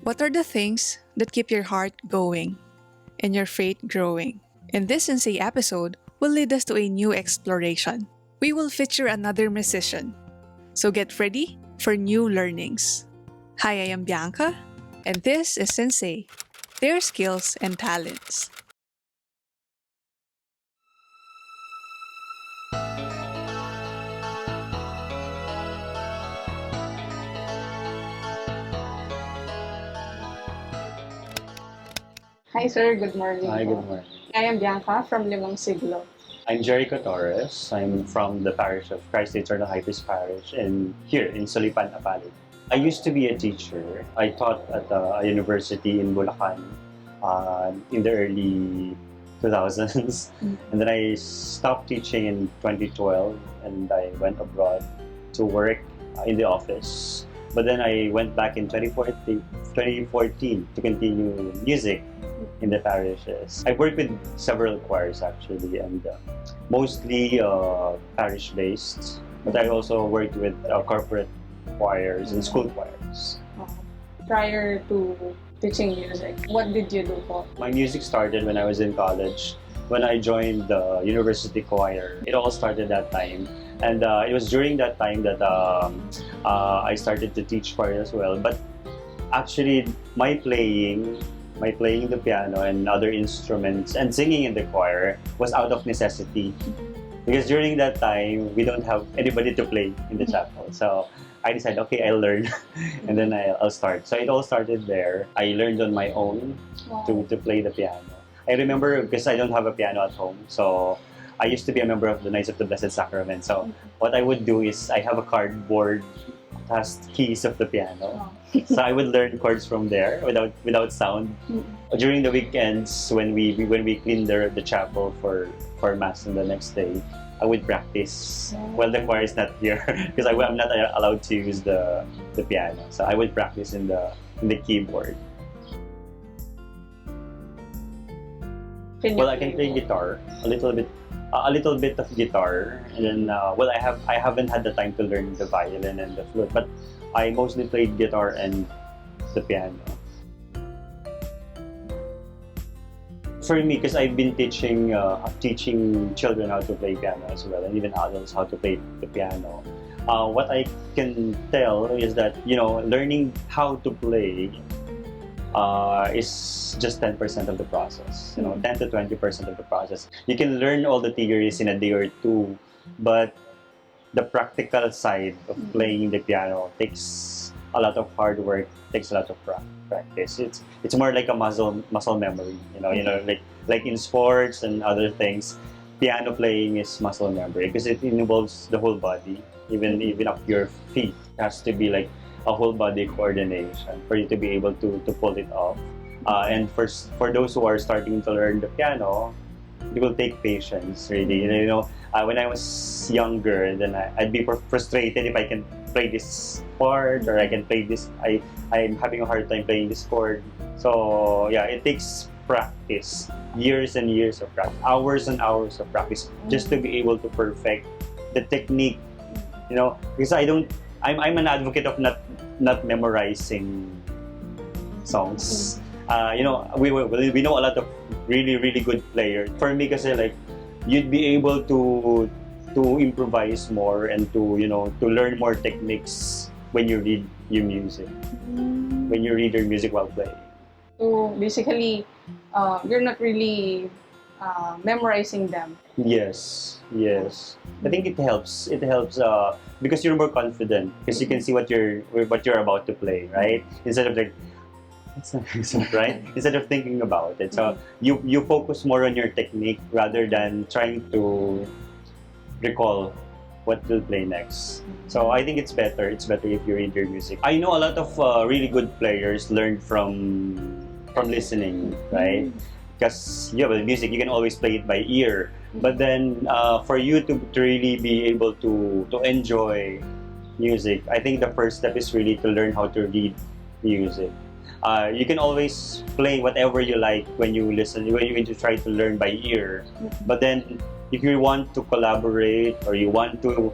What are the things that keep your heart going and your faith growing? In this Sensei episode will lead us to a new exploration. We will feature another musician. So get ready for new learnings. Hi, I am Bianca, and this is Sensei, their skills and talents. Hi sir, good morning Hi, po. good morning. I am Bianca from Limang, Siglo. I'm Jericho Torres. I'm from the parish of Christ the Eternal High Priest Parish here in Sulipan, Apalit. I used to be a teacher. I taught at a university in Bulacan in the early 2000s. And then I stopped teaching in 2012 and I went abroad to work in the office. But then I went back in 2014 to continue music in the parishes. I work with several choirs actually, and mostly parish-based. But I also worked with corporate choirs and school choirs. Prior to teaching music, what did you do po? My music started when I was in college. When I joined the university choir, it all started that time. And it was during that time that I started to teach choir as well. But actually, my playing the piano and other instruments and singing in the choir was out of necessity. Because during that time, we don't have anybody to play in the chapel. So I decided, okay, I'll learn and then I'll start. So it all started there. I learned on my own to play the piano. I remember because I don't have a piano at home. So I used to be a member of the Knights of the Blessed Sacrament. So what I would do is I have a cardboard has keys of the piano. So I would learn chords from there without sound. During the weekends when we clean the chapel for mass on the next day, I would practice while the choir is not here because I'm not allowed to use the piano. So I would practice in the keyboard. Well, I can play guitar a little bit of guitar, and then I haven't had the time to learn the violin and the flute, but I mostly played guitar and the piano. For me, because I've been teaching children how to play piano as well, and even adults how to play the piano. What I can tell is that learning how to play is just 10% of the process. 10 to 20% of the process. You can learn all the theories in a day or two, but the practical side of playing the piano takes a lot of hard work, takes a lot of practice. It's more like a muscle memory. Like in sports and other things, piano playing is muscle memory because it involves the whole body, even up your feet. It has to be like a whole body coordination for you to be able to pull it off. And for those who are starting to learn the piano, it will take patience really. When I was younger, then I'd be frustrated if I can play this chord or I can play this. I'm having a hard time playing this chord. So yeah, it takes practice, years and years of practice, hours and hours of practice just to be able to perfect the technique. Because I'm an advocate of not memorizing songs. We know a lot of really good players. For me, kasi like you'd be able to improvise more and to learn more techniques when you read your music. When you read your music while playing. So basically, you're not really memorizing them. Yes. I think it helps. It helps because you're more confident because you can see what you're about to play, right? Instead of like, right? Instead of thinking about it, so you focus more on your technique rather than trying to recall what to play next. So I think it's better. It's better if you read your music. I know a lot of really good players learned from listening, right? Because with music, you can always play it by ear. But then for you to really be able to enjoy music, I think the first step is really to learn how to read music. You can always play whatever you like when you listen, when you try to learn by ear. But then if you want to collaborate or you want to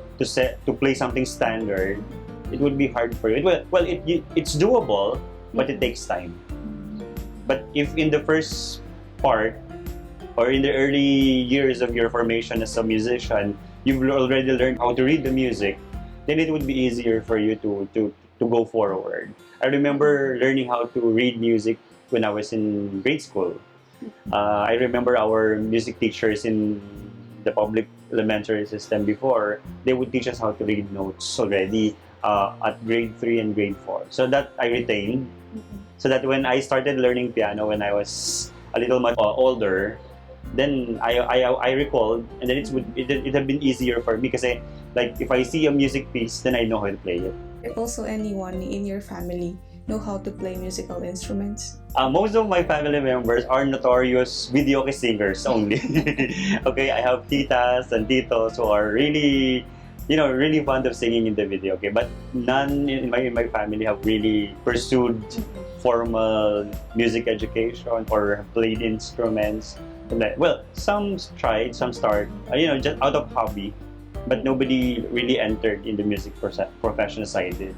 play something standard, it would be hard for you. It's doable, but it takes time. But if in the first part or in the early years of your formation as a musician, you've already learned how to read the music, then it would be easier for you to go forward. I remember learning how to read music when I was in grade school. I remember our music teachers in the public elementary system before, they would teach us how to read notes already at grade 3 and grade 4. So that I retained. So that when I started learning piano when I was a little much older, then I recalled, and then it had been easier for me because like if I see a music piece, then I know how to play it. Also, anyone in your family know how to play musical instruments? Most of my family members are notorious video singers only. Okay, I have titas and titos who are really, really fond of singing in the video. Okay, but none in my family have really pursued formal music education or have played instruments. Well, some tried, some started, just out of hobby, but nobody really entered in the music profession as I did.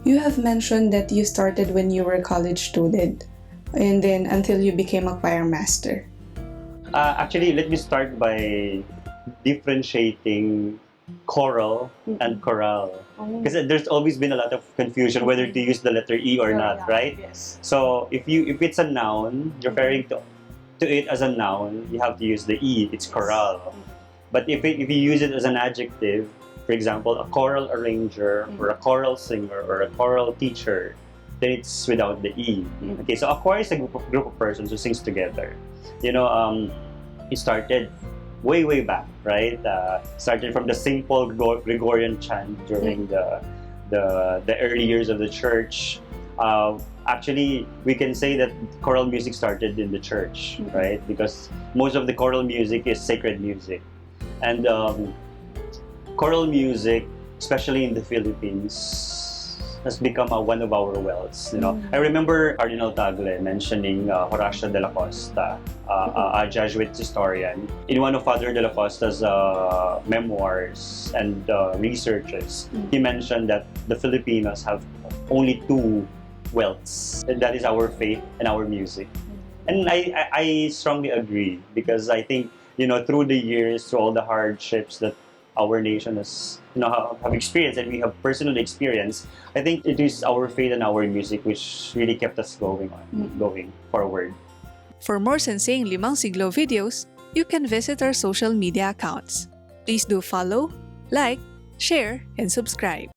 You have mentioned that you started when you were a college student, and then until you became a choir master. Actually, let me start by differentiating choral and choral. Because there's always been a lot of confusion whether to use the letter E or not, right? Yes. So if it's a noun, referring to it as a noun, you have to use the E. It's choral. But if you use it as an adjective, for example, a choral arranger or a choral singer or a choral teacher, then it's without the E. Okay, so a choir is a group of persons who sings together. It started way back, right? Started from the simple Gregorian chant during the early years of the church. Actually, we can say that choral music started in the church, right? Because most of the choral music is sacred music. And choral music, especially in the Philippines, has become one of our wealths. I remember Cardinal Tagle mentioning Horacio de la Costa, a Jesuit historian. In one of Father de la Costa's memoirs and researches, he mentioned that the Filipinos have only two wealths, and that is our faith and our music. And I strongly agree, because I think, through the years, through all the hardships that our nation has, have experienced and we have personally experienced, I think it is our faith and our music which really kept us going forward. For more Sensei and Limang Siglo videos, you can visit our social media accounts. Please do follow, like, share, and subscribe.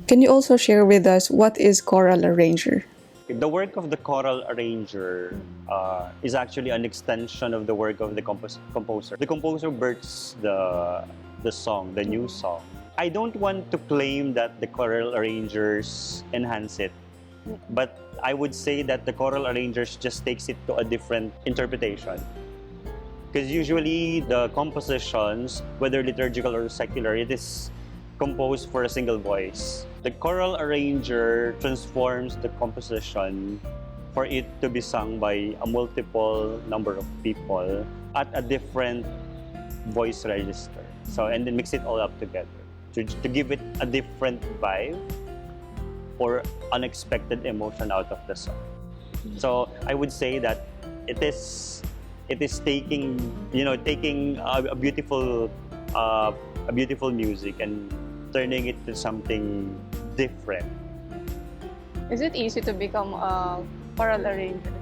Can you also share with us what is choral arranger? The work of the choral arranger is actually an extension of the work of the composer. The composer births the song, the new song. I don't want to claim that the choral arrangers enhance it, but I would say that the choral arrangers just takes it to a different interpretation. Because usually the compositions, whether liturgical or secular, it is composed for a single voice. The choral arranger transforms the composition for it to be sung by a multiple number of people at a different voice register. So, and then mix it all up together to give it a different vibe or unexpected emotion out of the song. So I would say that it is taking a beautiful music and turning it to something different. Is it easy to become a choral arranger?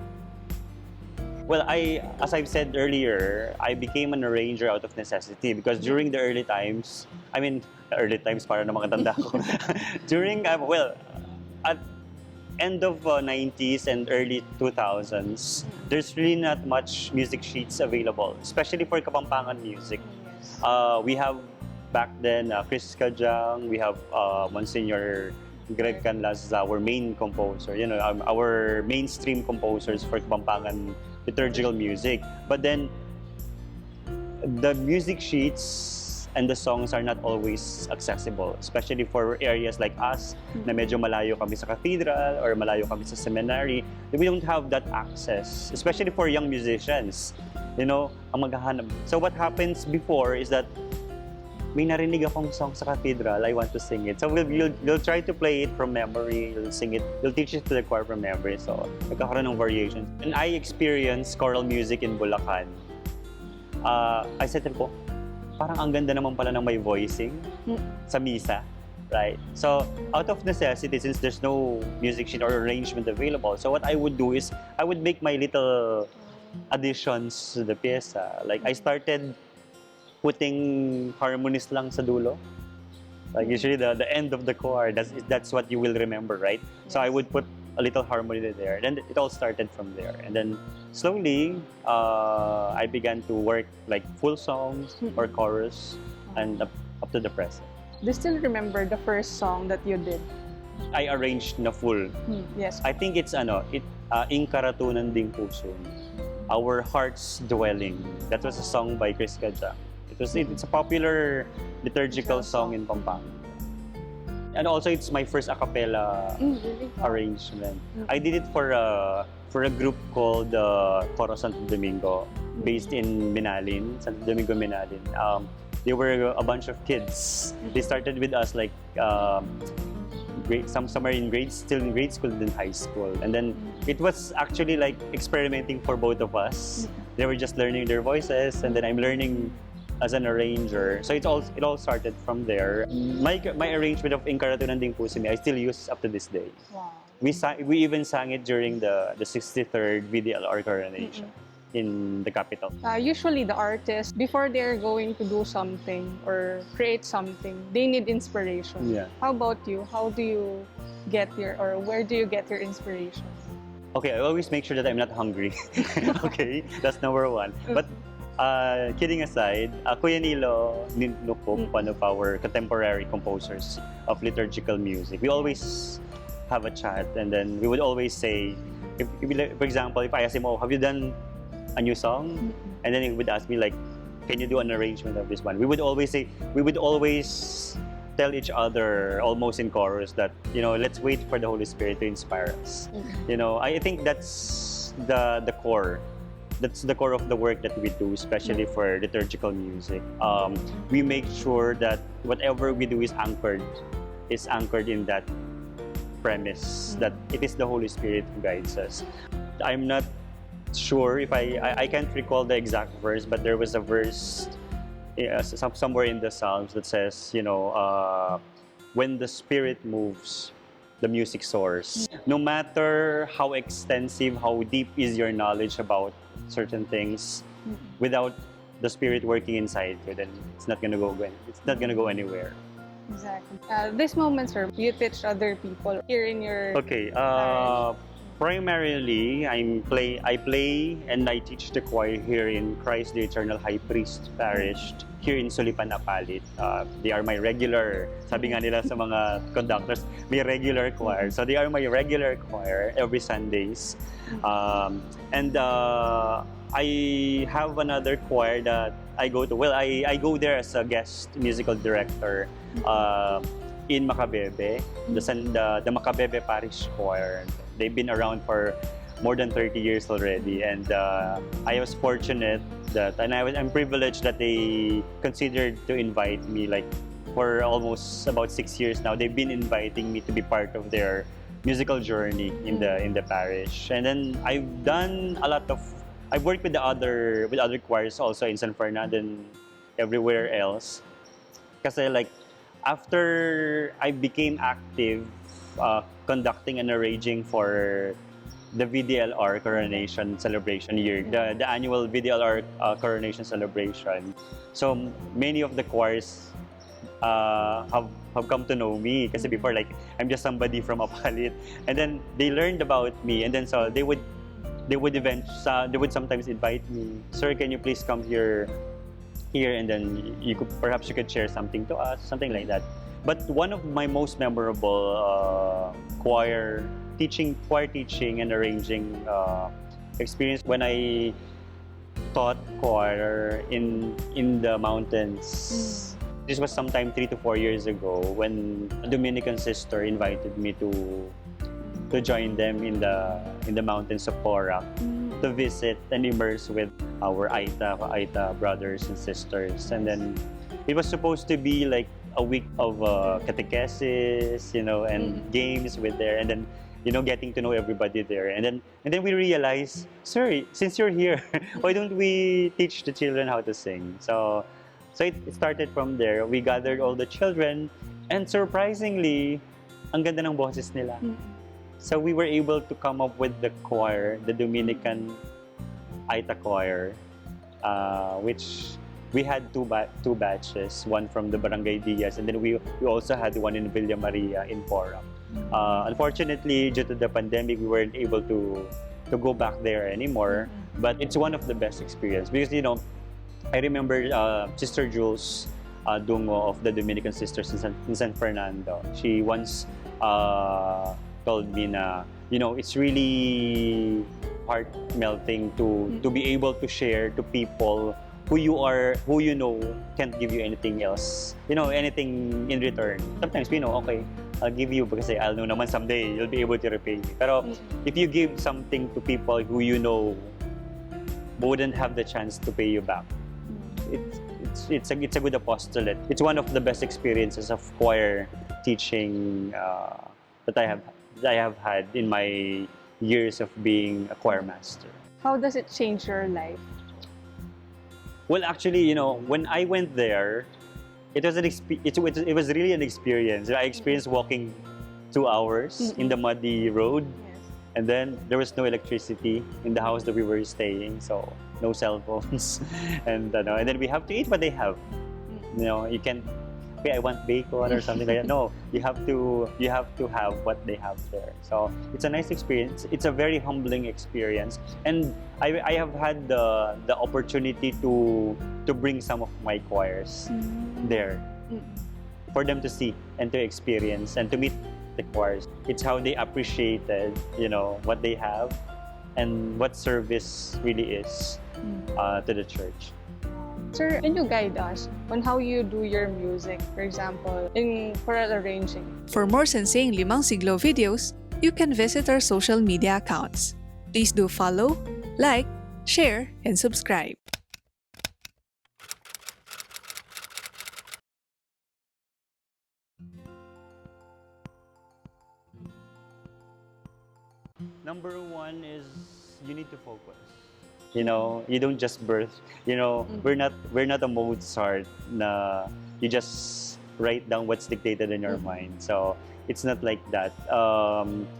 Well, as I've said earlier, I became an arranger out of necessity because during the early times, para na mga tanda ko. During, at end of 90s and early 2000s, there's really not much music sheets available, especially for Kapampangan music. We have back then Chris Kajang, we have Monsignor Greg Canlas is our main composer, our mainstream composers for Kapampangan liturgical music. But then, the music sheets and the songs are not always accessible, especially for areas like us, na medyo malayo kami sa cathedral or malayo kami sa seminary. We don't have that access, especially for young musicians, ang maghahanap. So what happens before is that may narinig akong song sa cathedral, I want to sing it. So you'll try to play it from memory, you'll sing it, you'll teach it to the choir from memory. So nagkakaroon ng variations. And I experienced choral music in Bulacan. I said ko, parang ang ganda naman pala ng may voicing sa misa. Right? So, out of necessity, since there's no music sheet or arrangement available, so what I would do is, I would make my little additions to the pyesa. Like, I started putting harmonies lang sa dulo. Like, usually the end of the choir, that's what you will remember, right? So, I would put a little harmony there. Then it all started from there. And then, slowly, I began to work like full songs or chorus and up to the present. Do you still remember the first song that you did? I arranged na full. Yes. I think it's Ing Karatunan Ding Puso, Our Heart's Dwelling. That was a song by Chris Gadja. It's a popular liturgical song in Pampanga. And also it's my first a cappella arrangement. I did it for a group called Coro Santo Domingo, based in Minalin, Santo Domingo Minalin. They were a bunch of kids. They started with us like some are still in grade school, then high school, and then it was actually like experimenting for both of us. They were just learning their voices, and then I'm learning as an arranger. So it all started from there. My arrangement of Ing Karatunan Ding Puso I still use up to this day. Wow. We even sang it during the 63rd VDLR coronation. In the capital. Usually the artists, before they're going to do something or create something, they need inspiration. Yeah. How about you? How do you get where do you get your inspiration? Okay, I always make sure that I'm not hungry. Okay, that's number one. But kidding aside, Kuya Nilo Nukop, one of our contemporary composers of liturgical music, we always have a chat, and then we would always say, for example, if I ask him, oh, have you done a new song? And then he would ask me like, can you do an arrangement of this one? We would always tell each other almost in chorus that, let's wait for the Holy Spirit to inspire us. I think that's the core. That's the core of the work that we do, especially for liturgical music. We make sure that whatever we do is anchored in that premise, that it is the Holy Spirit who guides us. I'm not sure if I can't recall the exact verse, but there was a verse somewhere in the Psalms that says, when the Spirit moves, the music soars. No matter how extensive, how deep is your knowledge about certain things, without the Spirit working inside you, then it's not gonna go anywhere. Exactly. This moment, sir, you teach other people here in your parish. Primarily, I play and I teach the choir here in Christ the Eternal High Priest Parish here in Sulipan, Apalit. They are my regular, sabi nga nila sa mga conductors, may regular choir. So they are my regular choir every Sundays. And I have another choir that I go to. Well, I go there as a guest musical director in Macabebe, the Macabebe Parish Choir. They've been around for more than 30 years already, and I was fortunate I'm privileged that they considered to invite me. Like for almost about 6 years now, they've been inviting me to be part of their musical journey in the parish. And then I've worked with other choirs also in San Fernando and everywhere else. Kasi like after I became active conducting and arranging for the VDLR coronation celebration year, the annual VDLR coronation celebration. So many of the choirs have come to know me kasi before, like, I'm just somebody from Apalit, and then they learned about me, and then so they would sometimes invite me, sir, can you please come here, and then perhaps you could share something to us, something like that. But one of my most memorable choir teaching and arranging experience when I taught choir in the mountains. This was sometime 3 to 4 years ago when a Dominican sister invited me to join them in the mountains of Porac to visit and immerse with our Aita brothers and sisters. And then It was supposed to be like a week of catechesis, and games with there, and then getting to know everybody there, and then we realized, sir, since you're here, why don't we teach the children how to sing? So it started from there. We gathered all the children, and surprisingly, ang ganda ng boses nila. So we were able to come up with the choir, the Dominican Aita choir, which we had two batches, one from the Barangay Diaz, and then we also had one in Villa Maria in Porac. Unfortunately, due to the pandemic, we weren't able to go back there anymore. But it's one of the best experience because I remember Sister Jules Dungo of the Dominican Sisters in San Fernando. She once told me na it's really heart melting to be able to share to people who you know can't give you anything else, anything in return. Sometimes we know, okay, I'll give you because I'll know naman someday you'll be able to repay me. Pero if you give something to people who you know wouldn't have the chance to pay you back, it's a good apostolate. It's one of the best experiences of choir teaching that I have had in my years of being a choir master. How does it change your life? Well, actually, when I went there, it was it was really an experience. I experienced walking 2 hours in the muddy road, and then there was no electricity in the house that we were staying, so no cell phones, and then we have to eat what they have. You can't. Okay, I want bacon or something like that. No, you have to have what they have there. So it's a nice experience. It's a very humbling experience, and I have had the opportunity to bring some of my choirs there for them to see and to experience and to meet the choirs. It's how they appreciated, what they have and what service really is to the church. Sir, can you guide us on how you do your music, for example, in choral arranging? For more Sensei Limang Siglo videos, you can visit our social media accounts. Please do follow, like, share, and subscribe. Number one is you need to focus. You don't just birth. We're not a Mozart na you just write down what's dictated in your mind. So it's not like that.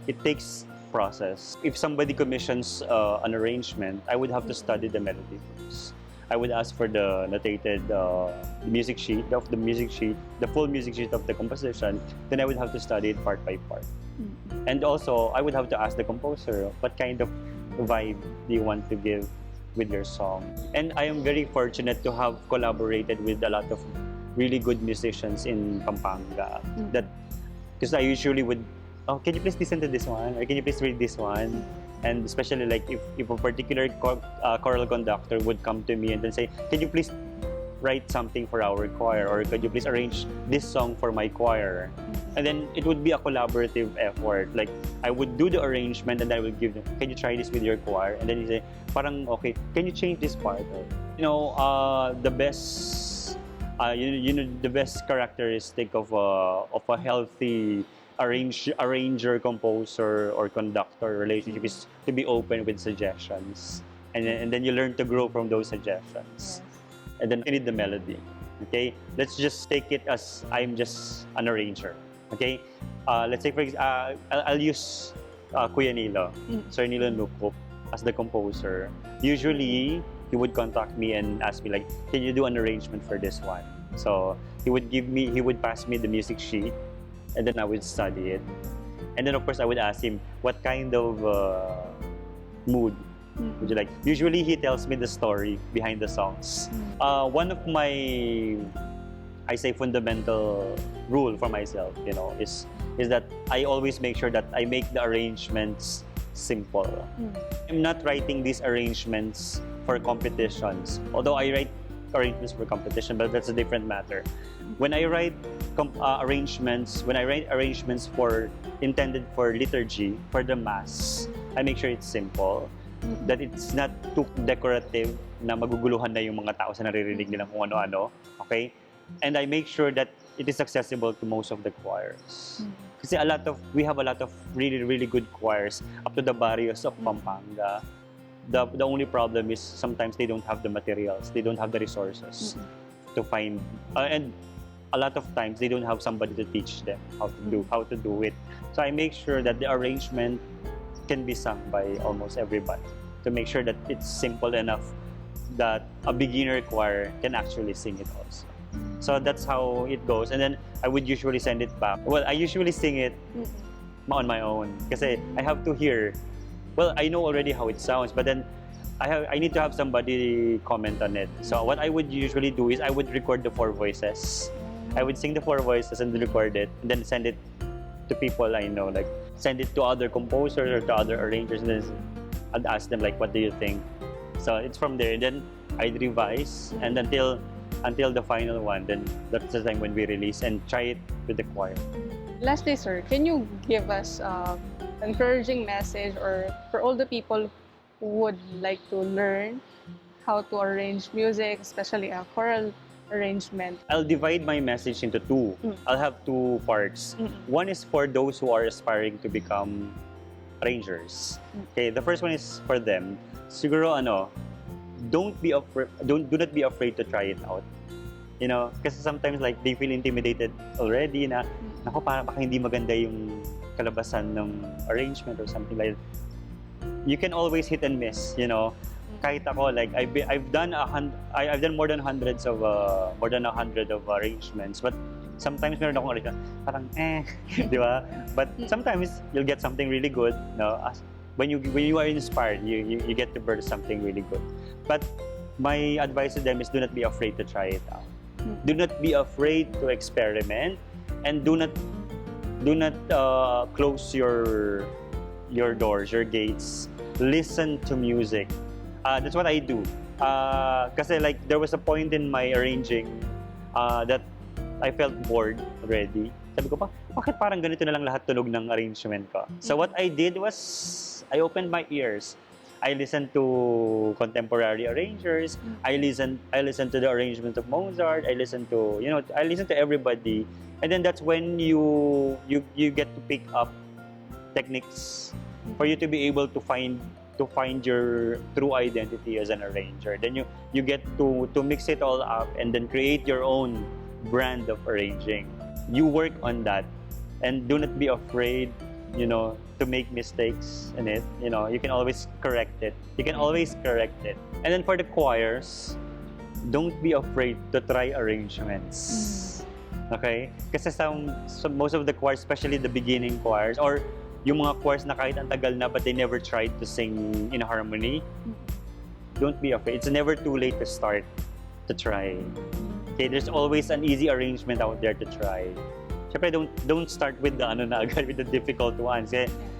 It takes process. If somebody commissions an arrangement, I would have to study the melody first. I would ask for the notated music sheet, the full music sheet of the composition. Then I would have to study it part by part. And also, I would have to ask the composer, what kind of vibe do you want to give with your song? And I am very fortunate to have collaborated with a lot of really good musicians in Pampanga. Because I usually would, can you please listen to this one? Or can you please read this one? And especially like if a particular choral conductor would come to me and then say, can you please write something for our choir, or could you please arrange this song for my choir? And then it would be a collaborative effort. Like I would do the arrangement and I would give them, can you try this with your choir? And then you say, parang okay, can you change this part? The best, the best characteristic of a healthy arranger, composer, or conductor relationship is to be open with suggestions, and then you learn to grow from those suggestions. And then you need the melody. Okay, let's just take it as I'm just an arranger. Okay, let's say for example, I'll use Kuya Nilo, Sir Nilo Nukup, as the composer. Usually, he would contact me and ask me like, can you do an arrangement for this one? So he would pass me the music sheet, and then I would study it. And then of course I would ask him, what kind of mood would you like? Usually he tells me the story behind the songs. One of my, I say, fundamental rule for myself, is that I always make sure that I make the arrangements simple. I'm not writing these arrangements for competitions, although I write arrangements for competition, but that's a different matter. When I write arrangements for intended for liturgy, for the mass, I make sure it's simple, that it's not too decorative na maguguluhan na yung mga tao sa naririnig nilang kung ano-ano. Okay? and I make sure that it is accessible to most of the choirs. Kasi we have a lot of really, really good choirs up to the barrios of Pampanga. The only problem is sometimes they don't have the materials, they don't have the resources to find, and a lot of times they don't have somebody to teach them how to do it. So I make sure that the arrangement can be sung by almost everybody to make sure that it's simple enough that a beginner choir can actually sing it also. So that's how it goes. And then I would usually send it back. Well, I usually sing it on my own kasi I have to hear. Well, I know already how it sounds, but then I need to have somebody comment on it. So what I would usually do is I would record the 4 voices. I would sing the 4 voices and record it, and then send it to people I know, like send it to other composers or to other arrangers, and then I'd ask them like, what do you think? So it's from there. Then I'd revise, and until the final one, then that's the time when we release and try it with the choir. Lastly, sir, can you give us an encouraging message or for all the people who would like to learn how to arrange music, especially a choral arrangement? I'll divide my message into 2. I'll have 2 parts. One is for those who are aspiring to become arrangers. Okay, the first one is for them. Siguro do not be afraid to try it out. You know, kasi sometimes like they feel intimidated already na nako baka hindi maganda yung kalabasan ng arrangement or something like that. You can always hit and miss, you know. Kahit ako, like I've done more than 100 of arrangements, but sometimes meron akong arrangement parang di ba? But sometimes you'll get something really good, no? When you are inspired, you get to birth something really good. But my advice to them is do not be afraid to try it out. Do not be afraid to experiment, and do not close your doors, your gates. Listen to music. That's what I do. Kasi like there was a point in my arranging that I felt bored already. Sabi ko bakit parang ganito na lang lahat tunog ng arrangement ko? So what I did was I opened my ears. I listened to contemporary arrangers. I listened to the arrangement of Mozart. I listened to everybody. And then that's when you get to pick up techniques for you to be able to find your true identity as an arranger. Then you get to mix it all up and then create your own brand of arranging. You work on that, and do not be afraid, you know, to make mistakes in it. You know, you can always correct it. And then for the choirs, don't be afraid to try arrangements. Okay? Kasi most of the choirs, especially the beginning choirs, or yung mga choirs na kahit ang tagal na but they never tried to sing in harmony, don't be afraid. It's never too late to start to try. Okay, there's always an easy arrangement out there to try. Siyempre, don't start with the difficult ones.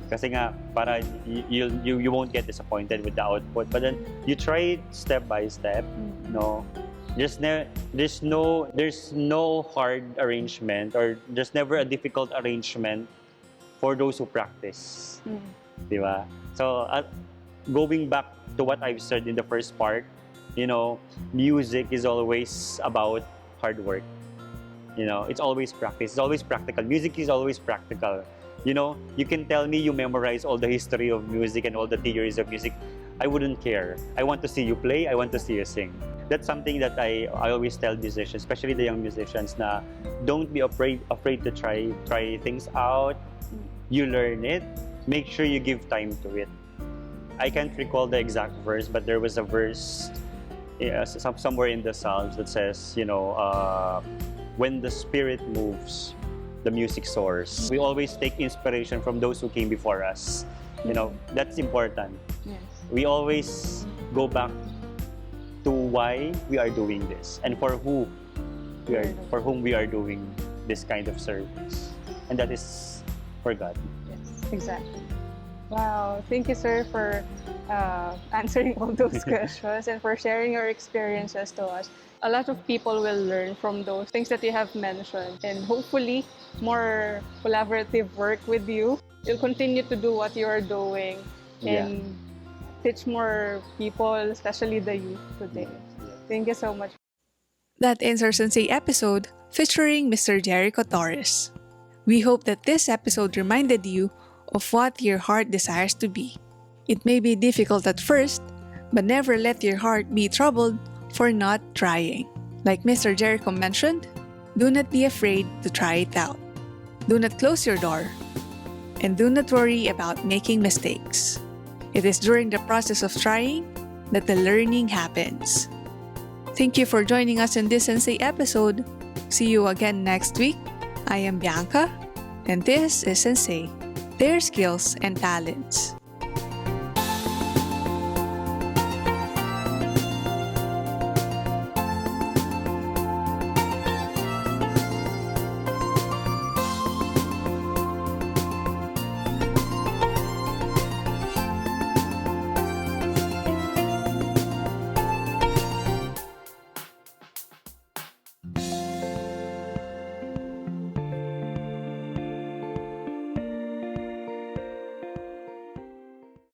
Kasi nga, para you won't get disappointed with the output. But then, you try it step by step. No, there's no hard arrangement, or there's never a difficult arrangement for those who practice. Di ba? So, going back to what I've said in the first part, you know, music is always about hard work. You know, it's always practice. It's always practical. Music is always practical. You know, you can tell me you memorize all the history of music and all the theories of music. I wouldn't care. I want to see you play. I want to see you sing. That's something that I always tell musicians, especially the young musicians, na don't be afraid to try things out. You learn it. Make sure you give time to it. I can't recall the exact verse, but there was a verse somewhere in the Psalms that says, you know, when the Spirit moves, the music soars. We always take inspiration from those who came before us. You know, that's important. Yes. We always go back to why we are doing this and for whom we are doing this kind of service. And that is for God. Yes, exactly. Wow, thank you, sir, for answering all those questions and for sharing your experiences to us. A lot of people will learn from those things that you have mentioned, and hopefully more collaborative work with you. You'll continue to do what you are doing and teach more people, especially the youth today. Thank you so much. That ends our Sensei episode featuring Mr. Jericho Torres. We hope that this episode reminded you of what your heart desires to be. It may be difficult at first, but never let your heart be troubled for not trying. Like Mr. Jericho mentioned, do not be afraid to try it out. Do not close your door. And do not worry about making mistakes. It is during the process of trying that the learning happens. Thank you for joining us in this Sensei episode. See you again next week. I am Bianca, and this is Sensei, their skills and talents.